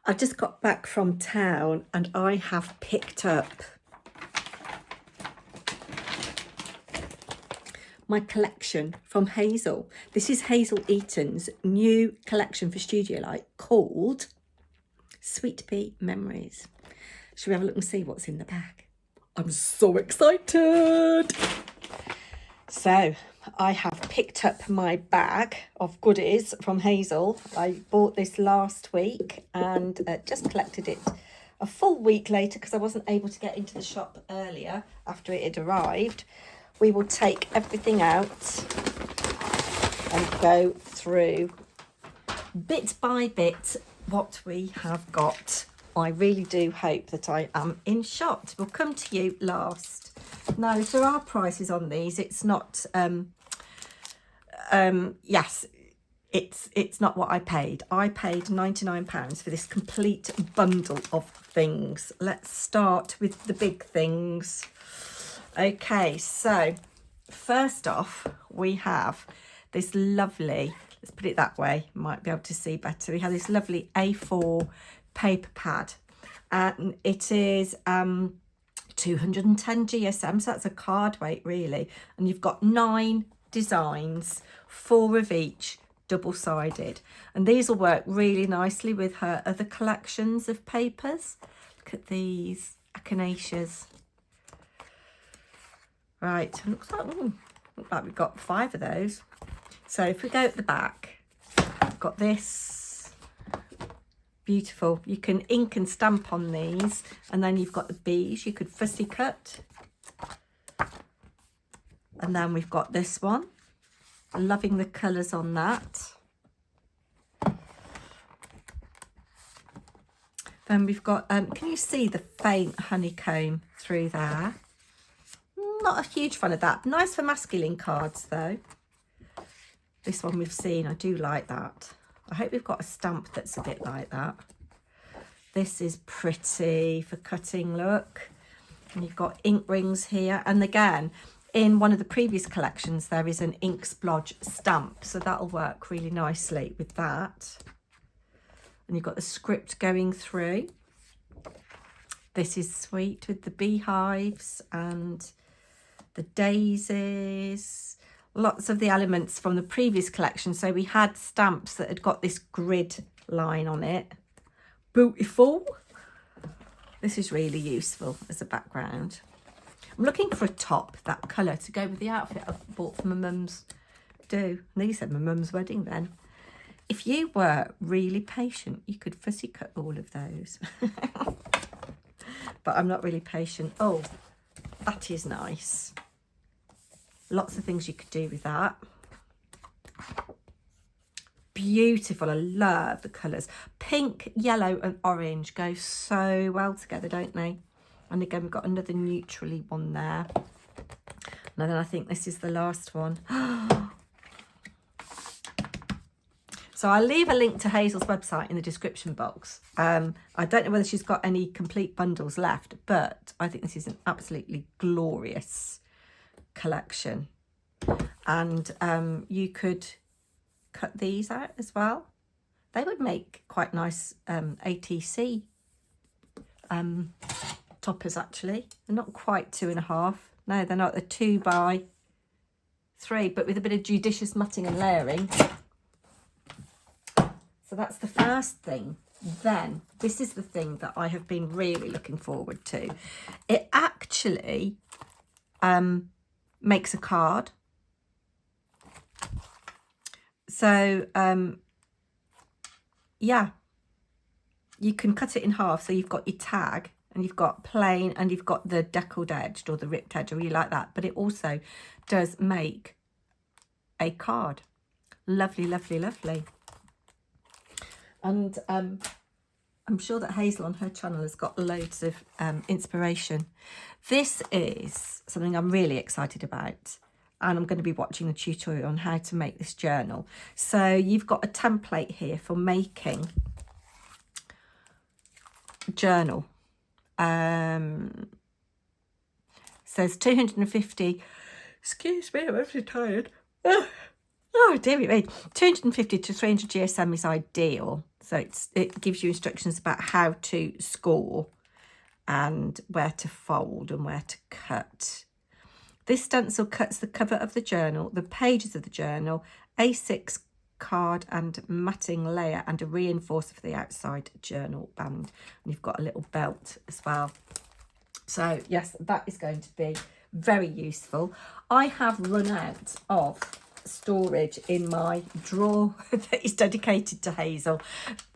I just got back from town and I have picked up my collection from Hazel. This is Hazel Eaton's new collection for Studiolight called Sweet Pea Memories. Shall we have a look and see what's in the bag? I'm so excited. So I have picked up my bag of goodies from Hazel. I bought this last week and just collected it a full week later because I wasn't able to get into the shop earlier after it had arrived. We will take everything out and go through bit by bit what we have got. I really do hope that I am in shot. We'll come to you last. Now, if there are prices on these, it's not, yes, it's not what I paid. I paid £99 for this complete bundle of things. Let's start with the big things. Okay, so first off, we have this lovely, let's put it that way, might be able to see better. We have this lovely A4 paper pad, and it is 210 GSM, so that's a card weight really, and you've got 9 designs, 4 of each, double-sided, and these will work really nicely with her other collections of papers. Look at these echinaceas. Right, looks like we've got 5 of those. So if we go at the back, I've got this. Beautiful. You can ink and stamp on these, and then you've got the bees you could fussy cut. And then we've got this one. Loving the colours on that. Then we've got, can you see the faint honeycomb through there? Not a huge fan of that. Nice for masculine cards though. This one we've seen, I do like that. I hope we've got a stamp that's a bit like that. This is pretty for cutting, look. And you've got ink rings here. And again, in one of the previous collections, there is an ink splodge stamp. So that'll work really nicely with that. And you've got the script going through. This is sweet with the beehives and the daisies. Lots of the elements from the previous collection. So we had stamps that had got this grid line on it. Beautiful. This is really useful as a background. I'm looking for a top, that colour, to go with the outfit I bought for my mum's do. And these said my mum's wedding then. If you were really patient, you could fussy cut all of those. But I'm not really patient. Oh, that is nice. Lots of things you could do with that. Beautiful. I love the colours. Pink, yellow and orange go so well together, don't they? And again, we've got another neutrally one there. And then I think this is the last one. So I'll leave a link to Hazel's website in the description box. I don't know whether she's got any complete bundles left, but I think this is an absolutely glorious collection. And you could cut these out as well. They would make quite nice ATC toppers actually. They're not quite 2.5. No, they're not. They're 2 by 3, but with a bit of judicious matting and layering. So that's the first thing. Then this is the thing that I have been really looking forward to. It actually makes a card. So yeah, you can cut it in half. So you've got your tag and you've got plain and you've got the deckled edged or the ripped edge, or you like that. But it also does make a card. Lovely, lovely, lovely. And I'm sure that Hazel on her channel has got loads of inspiration. This is something I'm really excited about. And I'm going to be watching a tutorial on how to make this journal. So you've got a template here for making a journal. Says 250, excuse me, I'm actually tired. Oh dear me, 250 to 300 GSM is ideal. So it gives you instructions about how to score and where to fold and where to cut. This stencil cuts the cover of the journal, the pages of the journal, A6 card and matting layer, and a reinforcer for the outside journal band. And you've got a little belt as well. So yes, that is going to be very useful. I have run out of storage in my drawer that is dedicated to Hazel.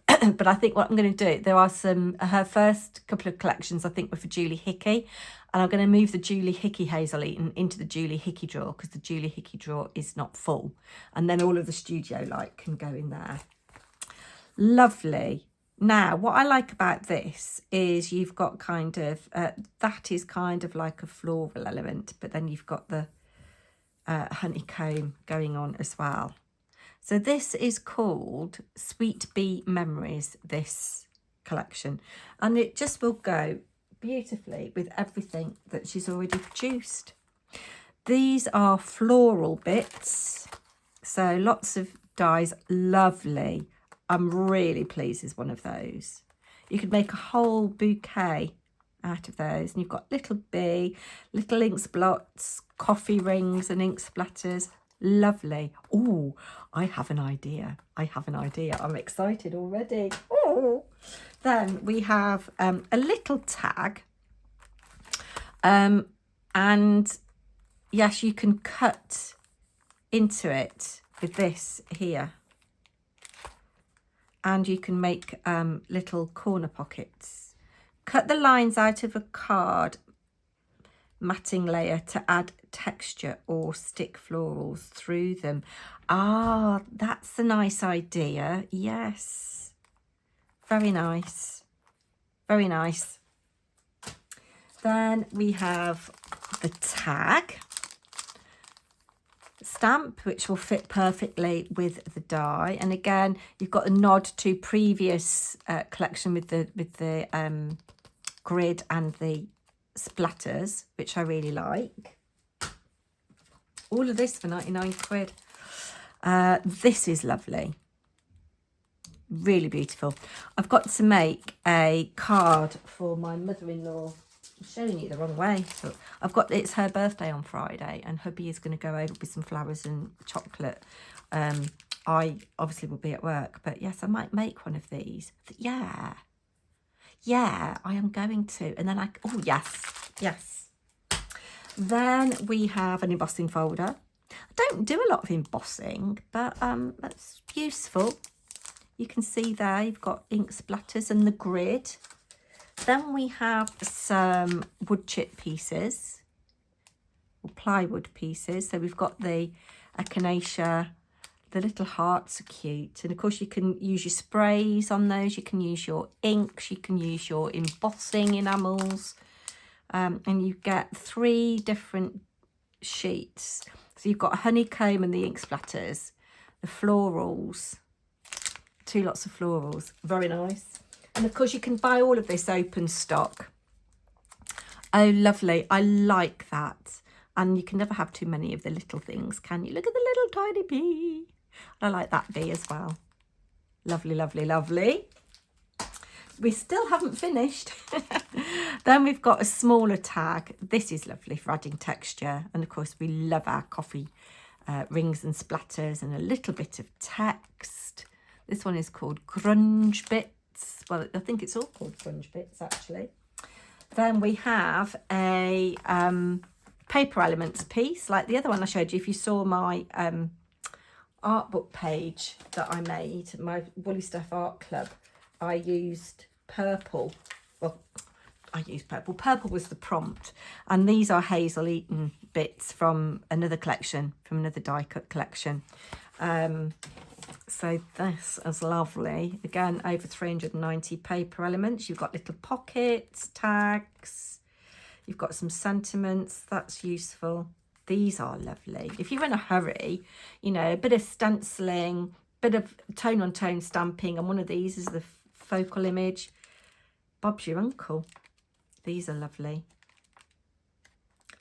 But I think what I'm going to do, there are some, her first couple of collections I think were for Julie Hickey, and I'm going to move the Julie Hickey Hazel Eaton into the Julie Hickey drawer, because the Julie Hickey drawer is not full, and then all of the Studiolight can go in there. Lovely. Now, what I like about this is you've got kind of, that is kind of like a floral element, but then you've got the honeycomb going on as well. So this is called Sweet Bee Memories, this collection. And it just will go beautifully with everything that she's already produced. These are floral bits. So lots of dies, lovely. I'm really pleased with one of those. You could make a whole bouquet out of those. And you've got little bee, little ink blots, coffee rings and ink splatters. Lovely. Oh, I have an idea. I'm excited already. Oh. Then we have a little tag. And yes, you can cut into it with this here. And you can make little corner pockets. Cut the lines out of a card matting layer to add texture or stick florals through them. Ah, that's a nice idea. Yes. Very nice. Very nice. Then we have the tag stamp, which will fit perfectly with the die. And again, you've got a nod to previous collection with the grid and the splatters, which I really like. All of this for 99 quid. This is lovely. Really beautiful. I've got to make a card for my mother-in-law. I'm showing you the wrong way. So it's her birthday on Friday, and hubby is going to go over with some flowers and chocolate. I obviously will be at work, but yes, I might make one of these. Yeah, I am going to. And then oh yes. Then we have an embossing folder. I don't do a lot of embossing, but that's useful. You can see there you've got ink splatters and the grid. Then we have some wood chip pieces, or plywood pieces. So we've got the echinacea, the little hearts are cute. And of course you can use your sprays on those, you can use your inks, you can use your embossing enamels. And you get 3 different sheets. So you've got a honeycomb and the ink splatters, the florals, 2 lots of florals. Very nice. And of course you can buy all of this open stock. Oh, lovely. I like that. And you can never have too many of the little things, can you? Look at the little tiny bee. I like that bee as well. Lovely, lovely, lovely. We still haven't finished. Then we've got a smaller tag. This is lovely for adding texture. And of course we love our coffee rings and splatters and a little bit of text. This one is called Grunge Bits. Well, I think it's all called Grunge Bits actually. Then we have a paper elements piece like the other one I showed you. If you saw my art book page that I made, my Woolly Stuff Art Club, I used purple. Well, I used purple. Purple was the prompt. And these are Hazel Eaton bits from another collection, from another die cut collection. So this is lovely. Again, over 390 paper elements. You've got little pockets, tags. You've got some sentiments. That's useful. These are lovely. If you're in a hurry, you know, a bit of stenciling, bit of tone-on-tone stamping, and one of these is the focal image. Bob's your uncle. These are lovely.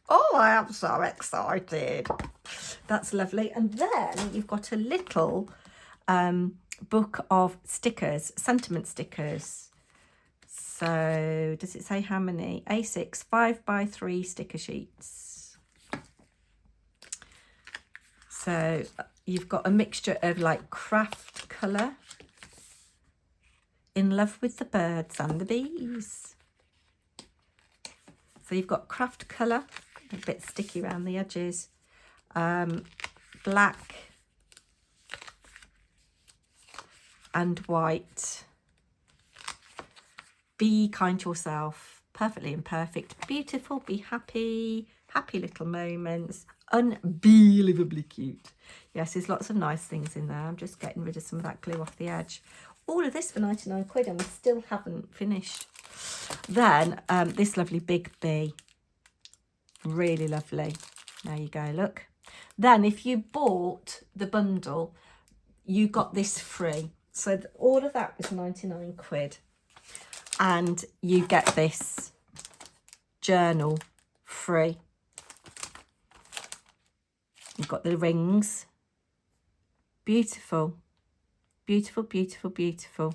Oh, I am so excited. That's lovely. And then you've got a little book of stickers, sentiment stickers. So does it say how many? A6 5x3 sticker sheets. So you've got a mixture of like craft colour, in love with the birds and the bees. So you've got craft colour, a bit sticky around the edges, black and white. Be kind to yourself, perfectly imperfect, beautiful, be happy, happy little moments, unbelievably cute. Yes, there's lots of nice things in there. I'm just getting rid of some of that glue off the edge. All of this for 99 quid, and we still haven't finished. Then this lovely big bee, really lovely. There you go, look. Then if you bought the bundle, you got this free. So all of that was 99 quid. And you get this journal free. You've got the rings. Beautiful. Beautiful, beautiful, beautiful.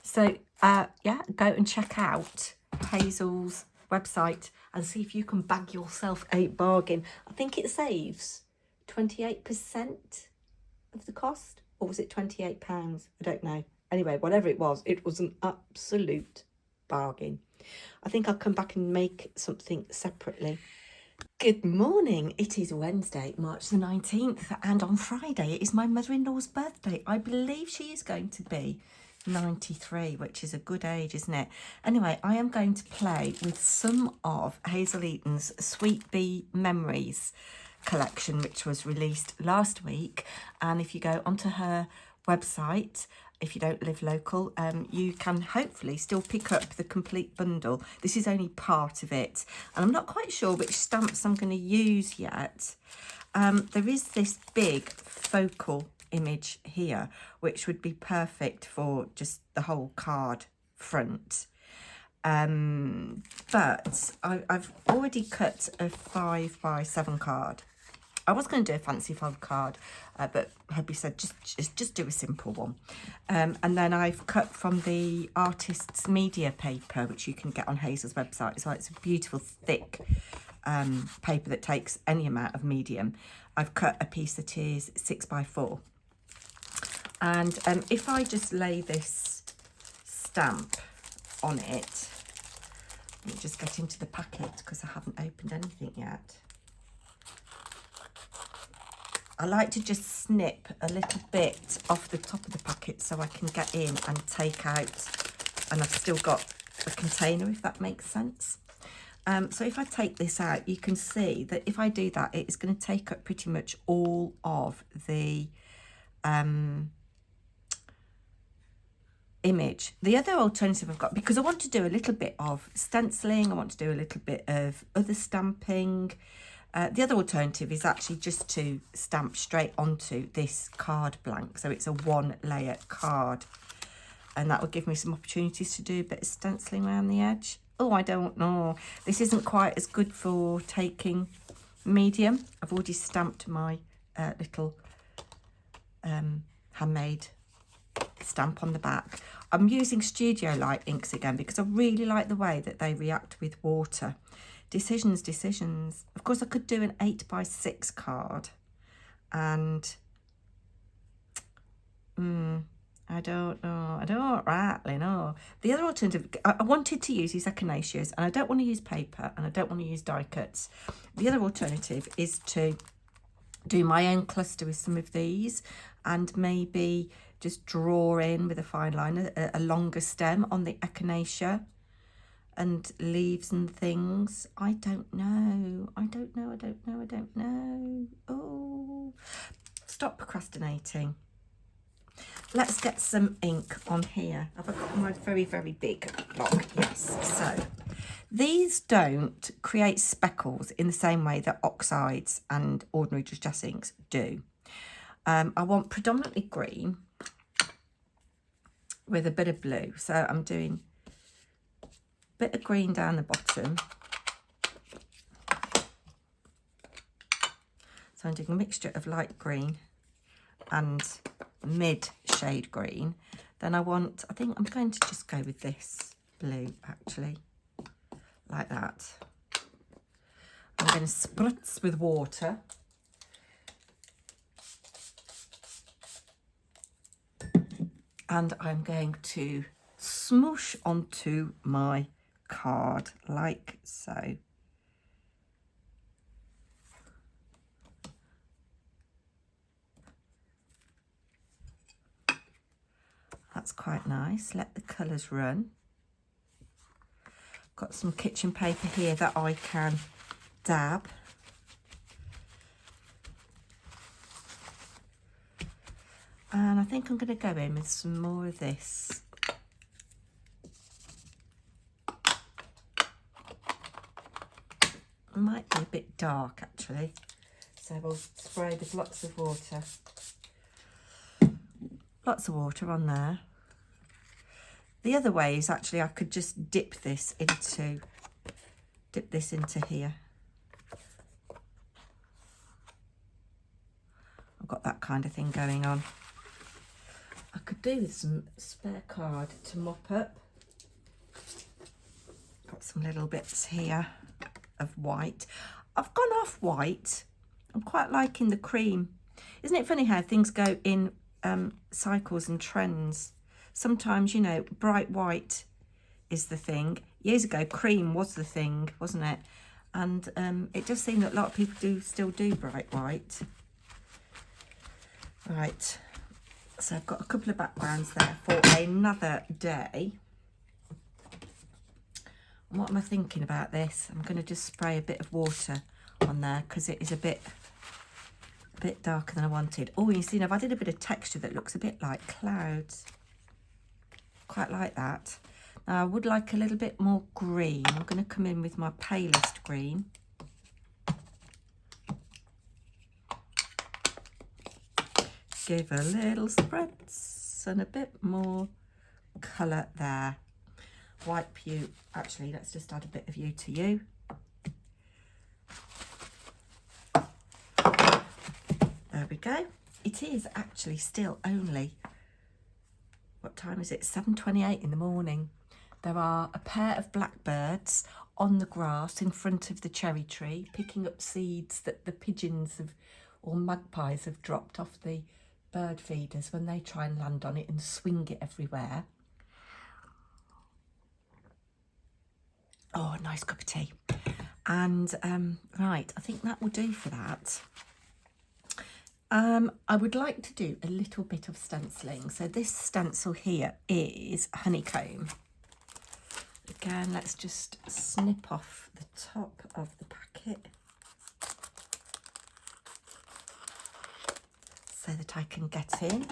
So, yeah, go and check out Hazel's website and see if you can bag yourself a bargain. I think it saves 28% of the cost. Or was it £28? I don't know. Anyway, whatever it was an absolute bargain. I think I'll come back and make something separately. Good morning. It is Wednesday, March the 19th, and on Friday it is my mother-in-law's birthday. I believe she is going to be 93, which is a good age, isn't it? Anyway, I am going to play with some of Hazel Eaton's Sweet Bee Memories collection, which was released last week. And if you go onto her website, if you don't live local, you can hopefully still pick up the complete bundle. This is only part of it, and I'm not quite sure which stamps I'm going to use yet. There is this big focal image here, which would be perfect for just the whole card front. But I've already cut a 5x7 card. I was going to do a fancy fold card, but hubby said just do a simple one. And then I've cut from the Artist's Media paper, which you can get on Hazel's website. So it's a beautiful thick paper that takes any amount of medium. I've cut a piece that is 6x4. And if I just lay this stamp on it, let me just get into the packet because I haven't opened anything yet. I like to just snip a little bit off the top of the packet so I can get in and take out, and I've still got a container, if that makes sense. So if I take this out, you can see that if I do that, it's going to take up pretty much all of the image. The other alternative I've got, because I want to do a little bit of stenciling, I want to do a little bit of other stamping. The other alternative is actually just to stamp straight onto this card blank. So it's a 1-layer card. And that will give me some opportunities to do a bit of stenciling around the edge. Oh, I don't know. This isn't quite as good for taking medium. I've already stamped my little handmade stamp on the back. I'm using Studiolight inks again because I really like the way that they react with water. Decisions. Of course, I could do an 8x6 card, and I don't know. I don't rightly know. The other alternative, I wanted to use these echinaceas, and I don't want to use paper, and I don't want to use die cuts. The other alternative is to do my own cluster with some of these, and maybe just draw in with a fine line a longer stem on the echinacea. And leaves and things. I don't know. Oh, stop procrastinating. Let's get some ink on here. Have I got my very, very big block? Yes. So these don't create speckles in the same way that oxides and ordinary distress inks do. I want predominantly green with a bit of blue. So I'm doing bit of green down the bottom. So I'm doing a mixture of light green and mid shade green, then I think I'm going to just go with this blue actually, like that. I'm going to spritz with water. And I'm going to smoosh onto my card like so. That's quite nice. Let the colours run. Got some kitchen paper here that I can dab. And I think I'm going to go in with some more of this. It might be a bit dark actually, so we'll spray with lots of water. Lots of water on there. The other way is actually I could just dip this into here. I've got that kind of thing going on. I could do with some spare card to mop up. Got some little bits here of white. I've gone off white. I'm quite liking the cream. Isn't it funny how things go in cycles and trends? Sometimes, you know, bright white is the thing. Years ago, cream was the thing, wasn't it? And it does seem that a lot of people still do bright white. Right, so I've got a couple of backgrounds there for another day. And what am I thinking about this? I'm going to just spray a bit of water on there because it is a bit darker than I wanted. Oh, you see, now I've added a bit of texture that looks a bit like clouds. Quite like that. Now I would like a little bit more green. I'm going to come in with my palest green. Give a little spritz and a bit more colour there. Wipe you, actually let's just add a bit of you to you. There we go. It is actually still only, what time is it? 7:28 in the morning. There are a pair of blackbirds on the grass in front of the cherry tree picking up seeds that the pigeons or magpies have dropped off the bird feeders when they try and land on it and swing it everywhere. Oh, a nice cup of tea. And right, I think that will do for that. I would like to do a little bit of stenciling. So this stencil here is honeycomb. Again, let's just snip off the top of the packet so that I can get in.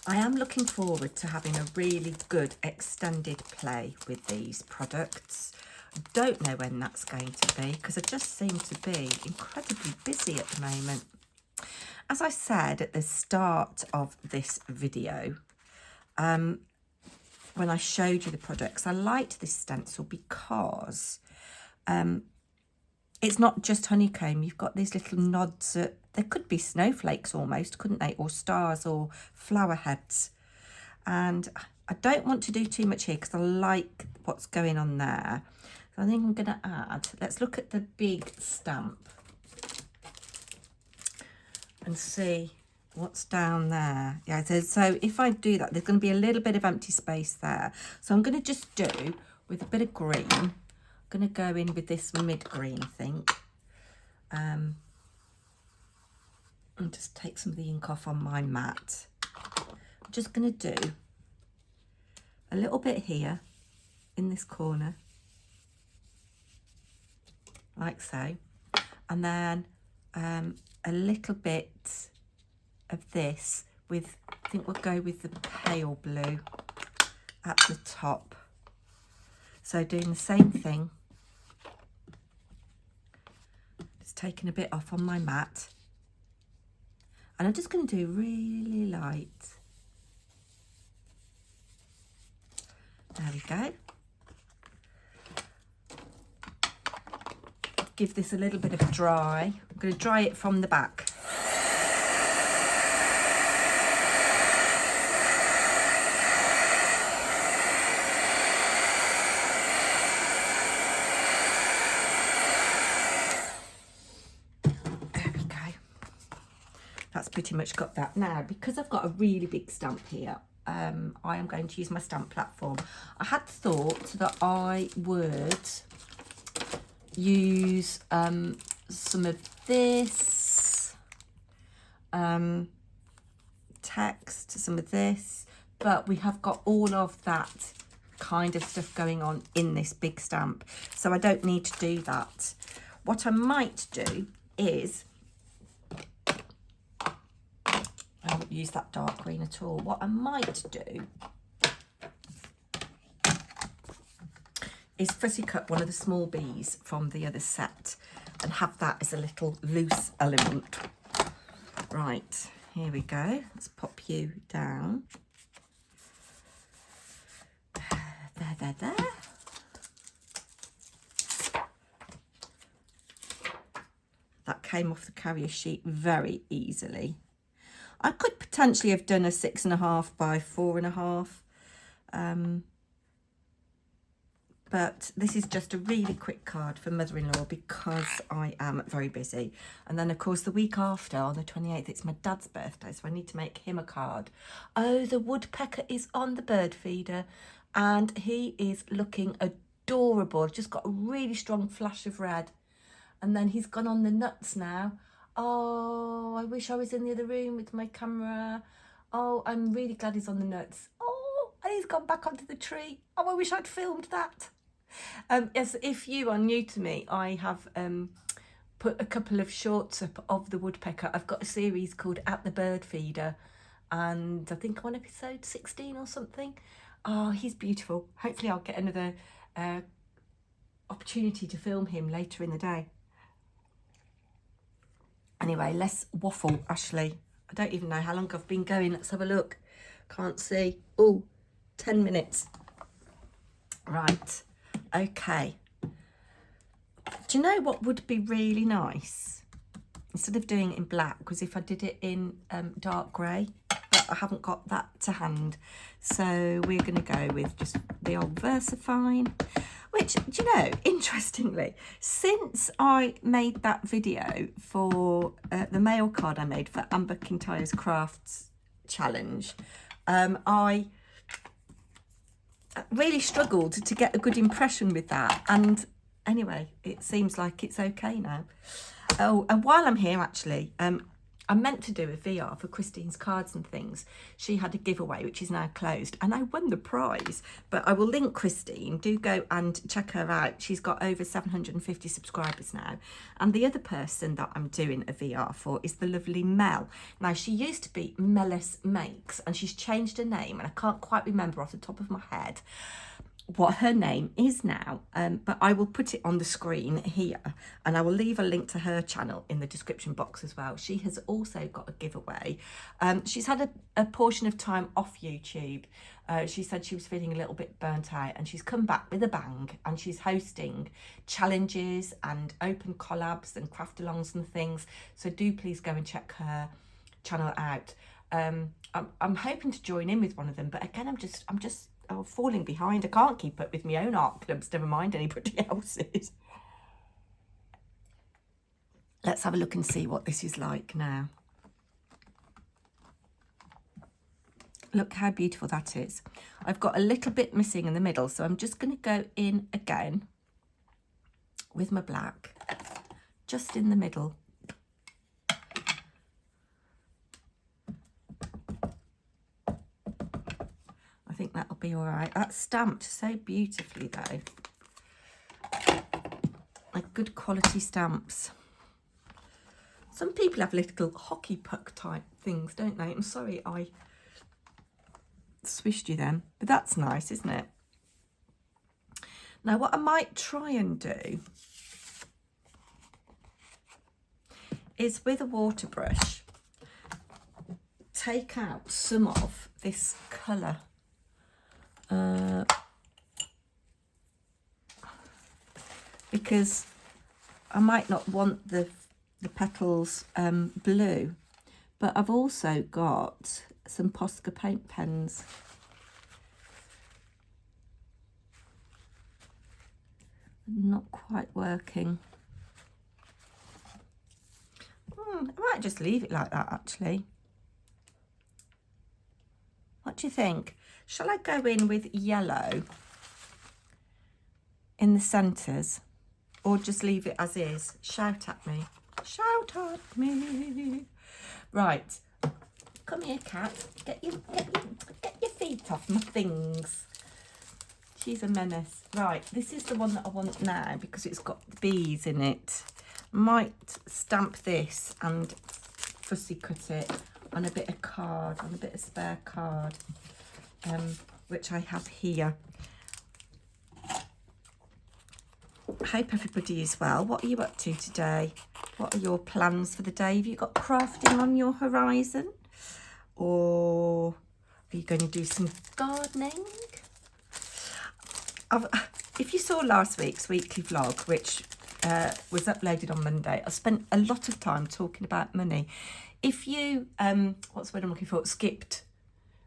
I am looking forward to having a really good extended play with these products. I don't know when that's going to be because I just seem to be incredibly busy at the moment. As I said at the start of this video, when I showed you the products, I liked this stencil because it's not just honeycomb. You've got these little nods at, there could be snowflakes almost, couldn't they? Or stars or flower heads. And I don't want to do too much here because I like what's going on there. So I think I'm going to add, let's look at the big stamp and see what's down there. Yeah, so if I do that, there's going to be a little bit of empty space there. So I'm going to just do with a bit of green. I'm going to go in with this mid green, I think. And just take some of the ink off on my mat. I'm just going to do a little bit here in this corner, like so, and then a little bit of this with, I think we'll go with the pale blue at the top. So doing the same thing, just taking a bit off on my mat, and I'm just going to do really light. There we go. Give this a little bit of dry. I'm going to dry it from the back. that's pretty much got that. Now, because I've got a really big stamp here, I am going to use my stamp platform. I had thought that I would use some of this text, some of this, but we have got all of that kind of stuff going on in this big stamp, so I don't need to do that. What I might do is, I won't use that dark green at all. What I might do is fussy cut one of the small bees from the other set and have that as a little loose element. Right, here we go. Let's pop you down. There. That came off the carrier sheet very easily. I could potentially have done a 6.5 by 4.5, but this is just a really quick card for mother-in-law because I am very busy. And then of course the week after, on the 28th, it's my dad's birthday, so I need to make him a card. Oh, the woodpecker is on the bird feeder and he is looking adorable. Just got a really strong flash of red, and then he's gone on the nuts now. Oh, I wish I was in the other room with my camera. Oh, I'm really glad he's on the nuts. Oh, and he's gone back onto the tree. Oh, I wish I'd filmed that. Yes, if you are new to me, I have put a couple of shorts up of the woodpecker. I've got a series called At the Bird Feeder, and I think I'm on episode 16 or something. Oh, he's beautiful. Hopefully I'll get another opportunity to film him later in the day. Anyway, let's waffle, Ashley. I don't even know how long I've been going. Let's have a look. Can't see. Oh, 10 minutes. Right. Okay. Do you know what would be really nice? Instead of doing it in black, because if I did it in dark grey, but I haven't got that to hand. So we're going to go with just the old VersaFine. Which, do you know, interestingly, since I made that video for the mail card I made for Amber Kintyre's Crafts Challenge, I really struggled to get a good impression with that. And anyway, it seems like it's okay now. Oh, and while I'm here, actually, I meant to do a VR for Christine's cards and things. She had a giveaway, which is now closed, and I won the prize. But I will link Christine. Do go and check her out. She's got over 750 subscribers now. And the other person that I'm doing a VR for is the lovely Mel. Now, she used to be Melis Makes, and she's changed her name, and I can't quite remember off the top of my head what her name is now, but I will put it on the screen here, and I will leave a link to her channel in the description box as well. She has also got a giveaway. She's had a portion of time off YouTube. She said she was feeling a little bit burnt out, and she's come back with a bang, and she's hosting challenges and open collabs and craft alongs and things, so do please go and check her channel out. I'm hoping to join in with one of them, but again, I'm just falling behind. I can't keep up with my own art clubs, never mind anybody else's. Let's have a look and see what this is like now. Look how beautiful that is. I've got a little bit missing in the middle, so I'm just going to go in again with my black, just in the middle. I think that'll be all right. That's stamped so beautifully though. Like good quality stamps. Some people have little hockey puck type things, don't they? I'm sorry I swished you then, but that's nice, isn't it? Now what I might try and do is with a water brush, take out some of this colour. Because I might not want the petals blue, but I've also got some Posca paint pens. Not quite working. I might might just leave it like that, actually. What do you think? Shall I go in with yellow in the centres, or just leave it as is? Shout at me. Shout at me. Right. Come here, cat. Get your feet off my things. She's a menace. Right, this is the one that I want now because it's got bees in it. Might stamp this and fussy cut it on a bit of card, on a bit of spare card, which I have here. I hope everybody is well. What are you up to today? What are your plans for the day? Have you got crafting on your horizon? Or are you going to do some gardening? If you saw last week's weekly vlog, which was uploaded on Monday, I spent a lot of time talking about money. If you, what's the word I'm looking for, skipped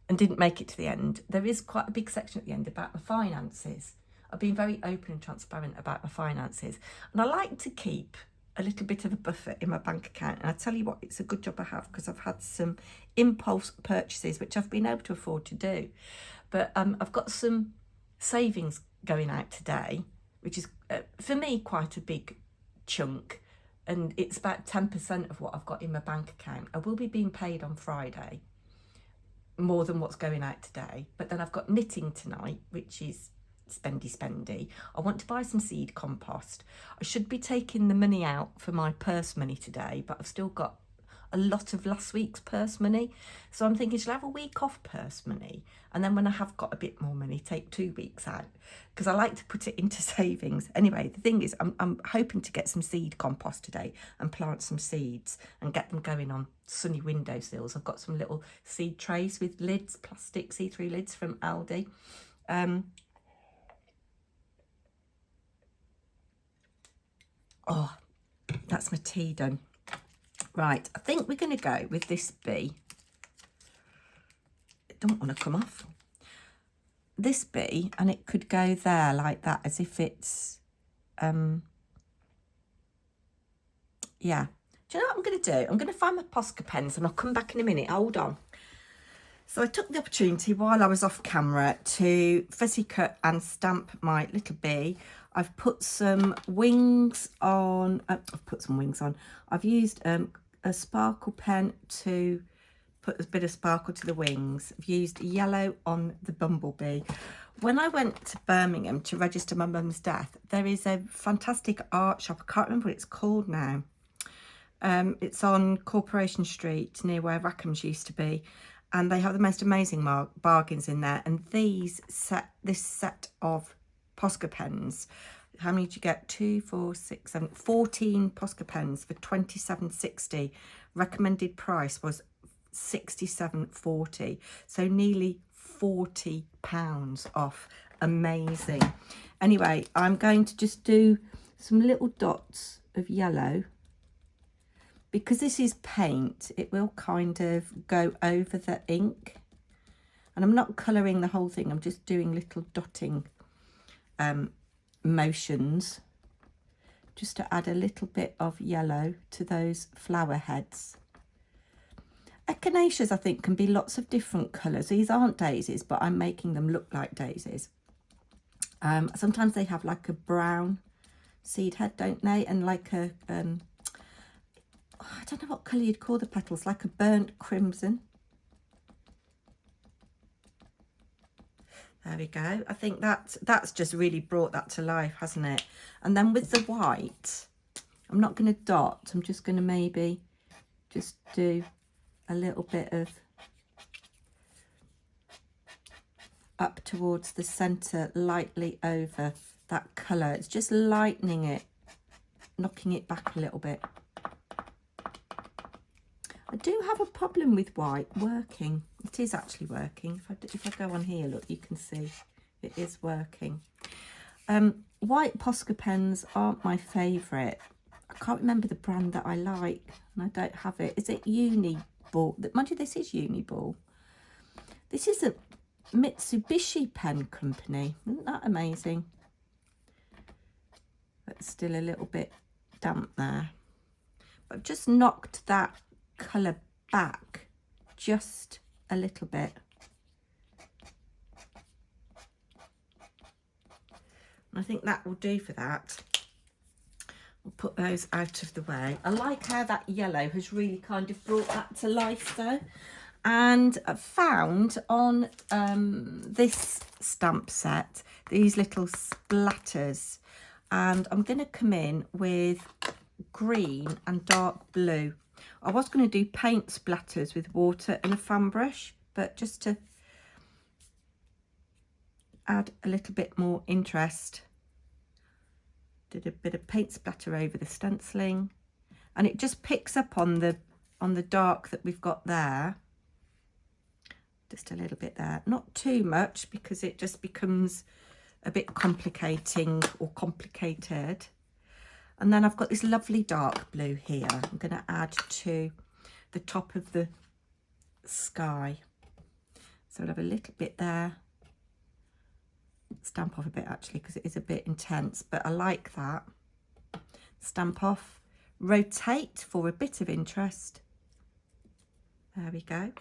and didn't make it to the end, there is quite a big section at the end about my finances. I've been very open and transparent about my finances, and I like to keep a little bit of a buffer in my bank account. And I tell you what, it's a good job I have, because I've had some impulse purchases which I've been able to afford to do. But I've got some savings going out today, which is for me quite a big chunk, and it's about 10% of what I've got in my bank account. I will be being paid on Friday, more than what's going out today. But then I've got knitting tonight, which is spendy. I want to buy some seed compost. I should be taking the money out for my purse money today, but I've still got a lot of last week's purse money, so I'm thinking, shall I have a week off purse money, and then when I have got a bit more money, take 2 weeks out, because I like to put it into savings. Anyway, the thing is, I'm hoping to get some seed compost today and plant some seeds and get them going on sunny windowsills. I've got some little seed trays with lids, plastic see-through lids from Aldi. Oh, that's my tea done. Right, I think we're going to go with this bee. It don't want to come off. This bee, and it could go there like that, as if it's, yeah. Do you know what I'm going to do? I'm going to find my Posca pens, and I'll come back in a minute. Hold on. So I took the opportunity while I was off camera to fussy cut and stamp my little bee. I've put some wings on. I've used a sparkle pen to put a bit of sparkle to the wings. I've used yellow on the bumblebee. When I went to Birmingham to register my mum's death, there is a fantastic art shop. I can't remember what it's called now. It's on Corporation Street near where Rackham's used to be. And they have the most amazing bargains in there. And this set of Posca pens, how many did you get? 2, 4, 6, 7, 14 Posca pens for £27.60. Recommended price was £67.40. So nearly £40 off. Amazing. Anyway, I'm going to just do some little dots of yellow. Because this is paint, it will kind of go over the ink. And I'm not colouring the whole thing, I'm just doing little dotting motions, just to add a little bit of yellow to those flower heads. Echinaceas, I think, can be lots of different colours. These aren't daisies, but I'm making them look like daisies. Sometimes they have like a brown seed head, don't they? And like a... I don't know what colour you'd call the petals, like a burnt crimson. There we go. I think that's just really brought that to life, hasn't it? And then with the white, I'm not going to dot. I'm just going to maybe just do a little bit of up towards the centre, lightly over that colour. It's just lightening it, knocking it back a little bit. I do have a problem with white working. It is actually working. If I go on here, look, you can see it is working. White Posca pens aren't my favourite. I can't remember the brand that I like, and I don't have it. Is it Uniball? Mind you, this is Uniball. This is a Mitsubishi pen company. Isn't that amazing? But still a little bit damp there. I've just knocked that colour back just a little bit. I think that will do for that. We'll put those out of the way. I like how that yellow has really kind of brought that to life though. And I found on this stamp set these little splatters, and I'm going to come in with green and dark blue. I was going to do paint splatters with water and a fan brush, but just to add a little bit more interest, did a bit of paint splatter over the stenciling, and it just picks up on the dark that we've got there. Just a little bit there, not too much because it just becomes a bit complicating or complicated. And then I've got this lovely dark blue here. I'm going to add to the top of the sky. So I'll have a little bit there. Stamp off a bit actually because it is a bit intense, but I like that. Stamp off, rotate for a bit of interest. There we go.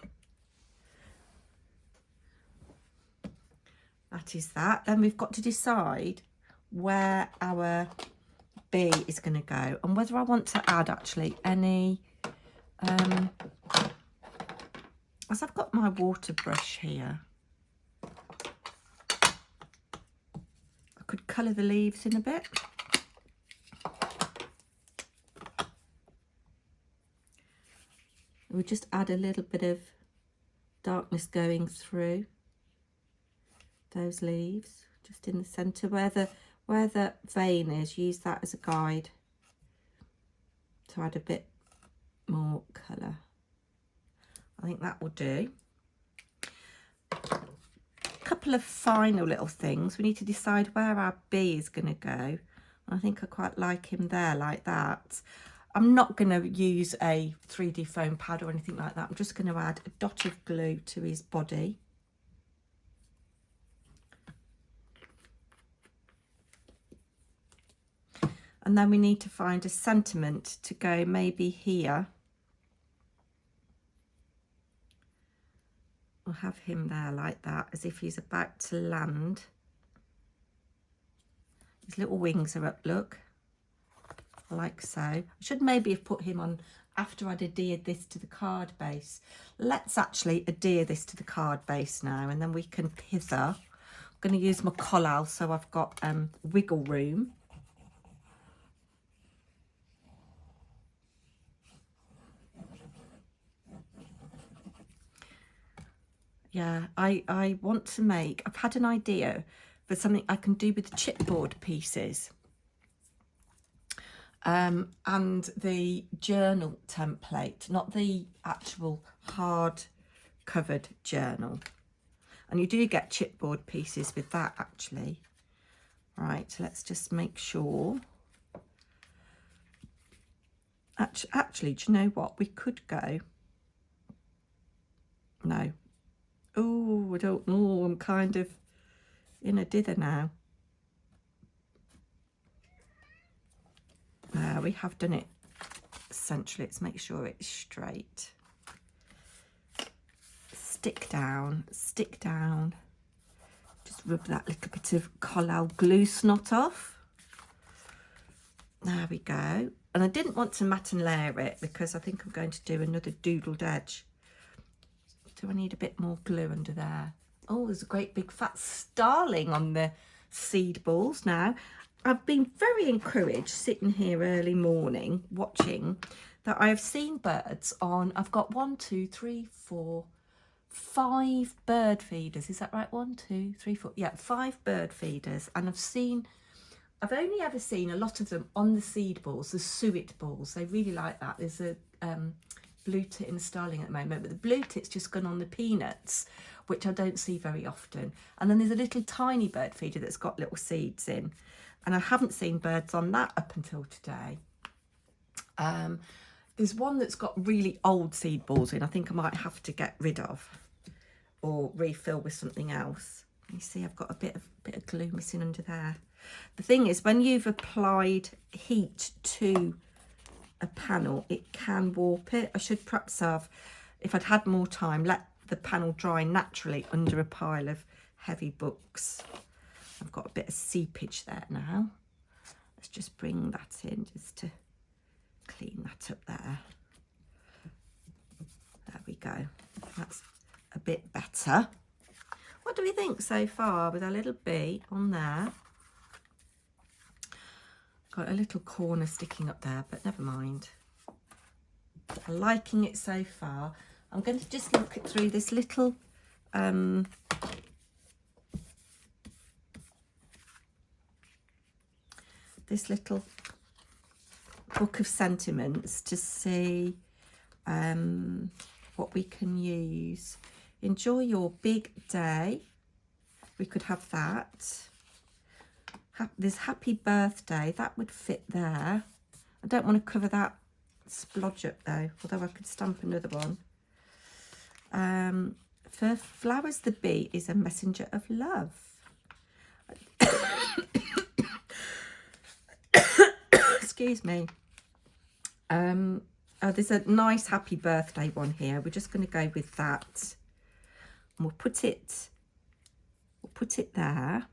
That is that. Then we've got to decide where our bee is going to go and whether I want to add actually any as I've got my water brush here, I could colour the leaves in a bit. We'll just add a little bit of darkness going through those leaves, just in the centre where the vein is. Use that as a guide to add a bit more colour. I think that will do. A couple of final little things. We need to decide where our bee is going to go. I think I quite like him there like that. I'm not going to use a 3D foam pad or anything like that. I'm just going to add a dot of glue to his body. And then we need to find a sentiment to go maybe here. We'll have him there like that, as if he's about to land. His little wings are up, look, like so. I should maybe have put him on after I'd adhered this to the card base. Let's actually adhere this to the card base now, and then we can pither. I'm going to use my collal so I've got wiggle room. Yeah, I want to make, I've had an idea for something I can do with the chipboard pieces and the journal template, not the actual hard covered journal. And you do get chipboard pieces with that actually. Right, so let's just make sure. Actually, do you know what? We could go. No. Oh, I don't know. I'm kind of in a dither now. We have done it centrally. Let's make sure it's straight. Stick down, stick down. Just rub that little bit of collal glue snot off. There we go. And I didn't want to mat and layer it because I think I'm going to do another doodled edge. Do I need a bit more glue under there? Oh, there's a great big fat starling on the seed balls now. I've been very encouraged sitting here early morning watching that I have seen birds on, I've got 1, 2, 3, 4, 5 bird feeders. Is that right? 1, 2, 3, 4. Yeah, 5 bird feeders. And I've only ever seen a lot of them on the seed balls, the suet balls. They really like that. There's a blue tit and starling at the moment, but the blue tit's just gone on the peanuts, which I don't see very often. And then there's a little tiny bird feeder that's got little seeds in, and I haven't seen birds on that up until today. There's one that's got really old seed balls in. I think I might have to get rid of or refill with something else. You see I've got a bit of glue missing under there. The thing is, when you've applied heat to a panel, it can warp it. I should perhaps have, if I'd had more time, let the panel dry naturally under a pile of heavy books. I've got a bit of seepage there now. Let's just bring that in just to clean that up there. There we go. That's a bit better. What do we think so far with our little bee on there? Got a little corner sticking up there, but never mind. I'm liking it so far. I'm going to just look it through this little book of sentiments to see what we can use. Enjoy your big day. We could have that. There's happy birthday. That would fit there. I don't want to cover that splodge up though, although I could stamp another one. For flowers, the bee is a messenger of love. Excuse me. Oh, there's a nice happy birthday one here. We're just going to go with that. And we'll put it there.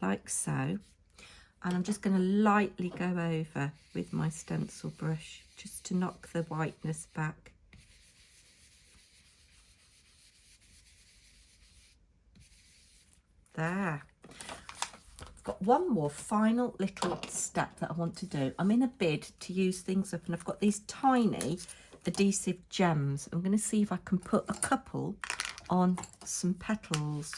Like so. And I'm just going to lightly go over with my stencil brush just to knock the whiteness back. There. I've got one more final little step that I want to do. I'm in a bid to use things up, and I've got these tiny adhesive gems. I'm going to see if I can put a couple on some petals.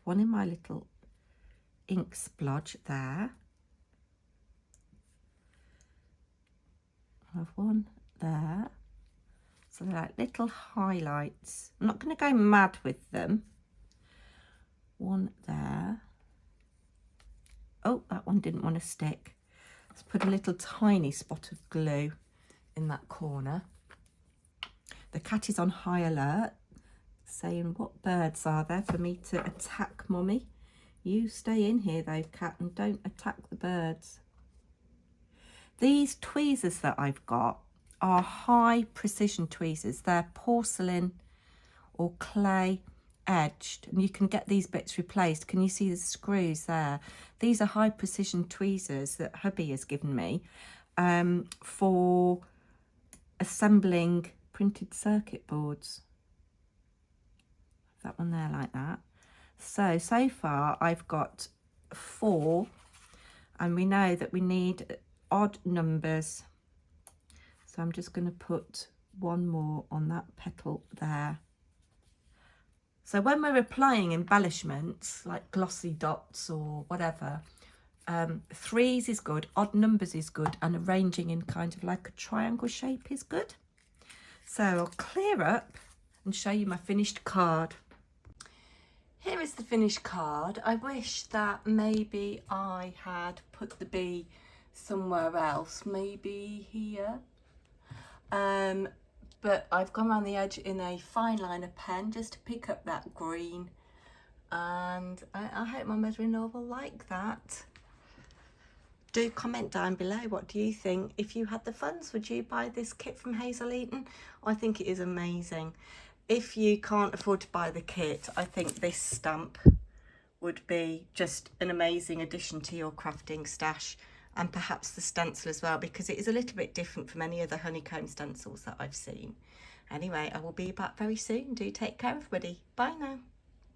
One in my little ink splodge there. I have one there. So they're like little highlights. I'm not going to go mad with them. One there. Oh, that one didn't want to stick. Let's put a little tiny spot of glue in that corner. The cat is on high alert, saying, what birds are there for me to attack, Mommy? You stay in here though, cat, and don't attack the birds. These tweezers that I've got are high precision tweezers. They're porcelain or clay edged, and you can get these bits replaced. Can you see the screws there? These are high precision tweezers that hubby has given me for assembling printed circuit boards. That one there like that. So far I've got 4, and we know that we need odd numbers. So I'm just going to put one more on that petal there. So when we're applying embellishments like glossy dots or whatever, 3s is good, odd numbers is good, and arranging in kind of like a triangle shape is good. So I'll clear up and show you my finished card. Here is the finished card. I wish that maybe I had put the bee somewhere else, maybe here. But I've gone around the edge in a fine liner pen just to pick up that green, and I hope my mother-in-law will like that. Do comment down below, what do you think? If you had the funds, would you buy this kit from Hazel Eaton? I think it is amazing. If you can't afford to buy the kit, I think this stamp would be just an amazing addition to your crafting stash, and perhaps the stencil as well, because it is a little bit different from any other honeycomb stencils that I've seen. Anyway, I will be back very soon. Do take care, everybody. Bye now.